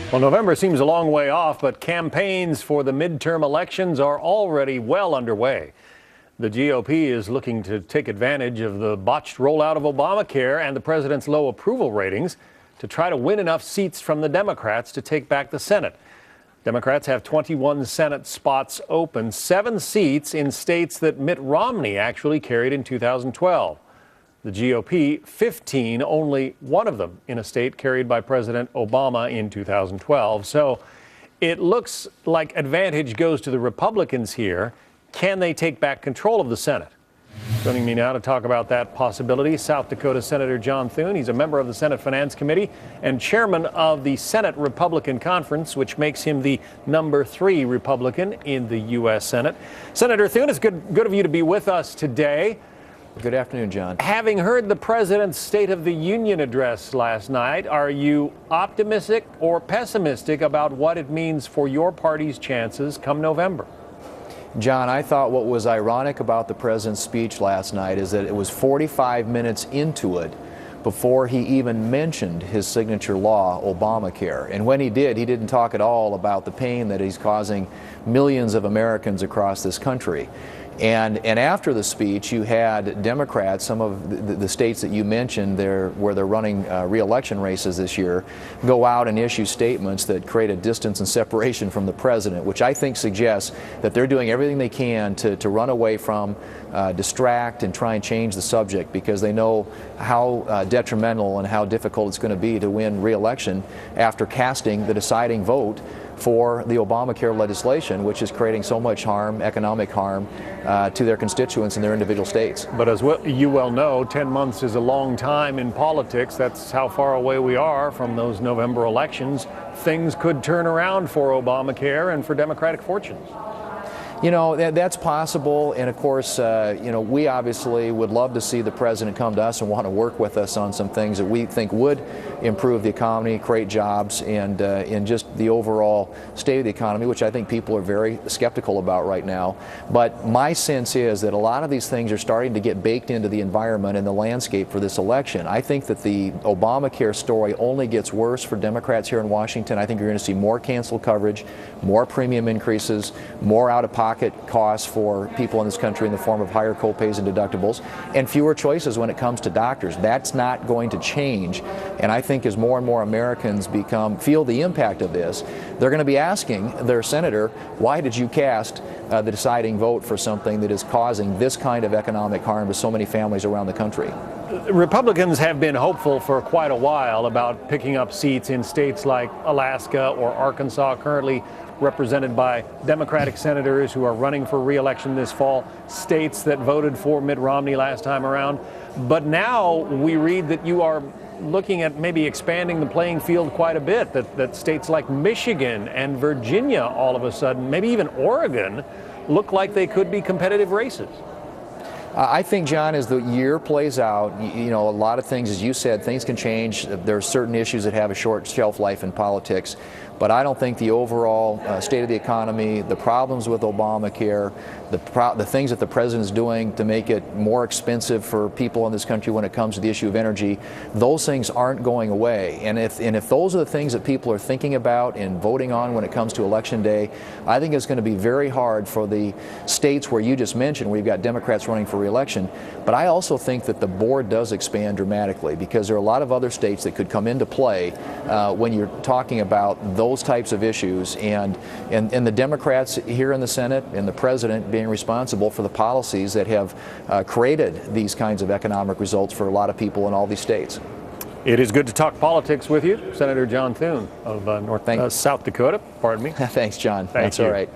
Well, November seems a long way off, but campaigns for the midterm elections are already well underway. The GOP is looking to take advantage of the botched rollout of Obamacare and the president's low approval ratings to try to win enough seats from the Democrats to take back the Senate. Democrats have 21 Senate spots open, 7 seats in states that Mitt Romney actually carried in 2012. The GOP, 15, only one of them in a state carried by President Obama in 2012. So it looks like advantage goes to the Republicans here. Can they take back control of the Senate? Joining me now to talk about that possibility, South Dakota Senator John Thune. He's a member of the Senate Finance Committee and chairman of the Senate Republican Conference, which makes him the number 3 Republican in the U.S. Senate. Senator Thune, it's good of you to be with us today. Good afternoon, John. Having heard the president's State of the Union address last night, are you optimistic or pessimistic about what it means for your party's chances come November? John, I thought what was ironic about the president's speech last night is that it was 45 minutes into it before he even mentioned his signature law, Obamacare. And when he did, he didn't talk at all about the pain that he's causing millions of Americans across this country. And after the speech, you had Democrats, some of the states that you mentioned there, where they're running re-election races this year, go out and issue statements that create a distance and separation from the president, which I think suggests that they're doing everything they can to run away from, distract, and try and change the subject, because they know how detrimental and how difficult it's going to be to win re-election after casting the deciding vote for the Obamacare legislation, which is creating so much harm, economic harm, to their constituents in their individual states. But as you well know, 10 months is a long time in politics. That's how far away we are from those November elections. Things could turn around for Obamacare and for Democratic fortunes. You know, that's possible, and of course, you know, we obviously would love to see the president come to us and want to work with us on some things that we think would improve the economy, create jobs, and just the overall state of the economy, which I think people are very skeptical about right now. But my sense is that a lot of these things are starting to get baked into the environment and the landscape for this election. I think that the Obamacare story only gets worse for Democrats here in Washington. I think you're going to see more canceled coverage, more premium increases, more out-of-pocket costs for people in this country in the form of higher co-pays and deductibles, and fewer choices when it comes to doctors. That's not going to change, and I think as more and more Americans feel the impact of this, they're going to be asking their senator, why did you cast the deciding vote for something that is causing this kind of economic harm to so many families around the country? Republicans have been hopeful for quite a while about picking up seats in states like Alaska or Arkansas, currently represented by Democratic senators who are running for re-election this fall, states that voted for Mitt Romney last time around. But now we read that you are looking at maybe expanding the playing field quite a bit, that states like Michigan and Virginia all of a sudden, maybe even Oregon, look like they could be competitive races. I think, John, as the year plays out, you know, a lot of things, as you said, things can change. There are certain issues that have a short shelf life in politics. But I don't think the overall state of the economy, the problems with Obamacare, the things that the president is doing to make it more expensive for people in this country when it comes to the issue of energy, those things aren't going away. And if those are the things that people are thinking about and voting on when it comes to Election Day, I think it's going to be very hard for the states where you just mentioned, where you've got Democrats running for re-election. But I also think that the board does expand dramatically, because there are a lot of other states that could come into play when you're talking about those types of issues, and the Democrats here in the Senate and the president being responsible for the policies that have created these kinds of economic results for a lot of people in all these states. It is good to talk politics with you, Senator John Thune of South Dakota. Pardon me. Thanks, John. Thank That's you. all right.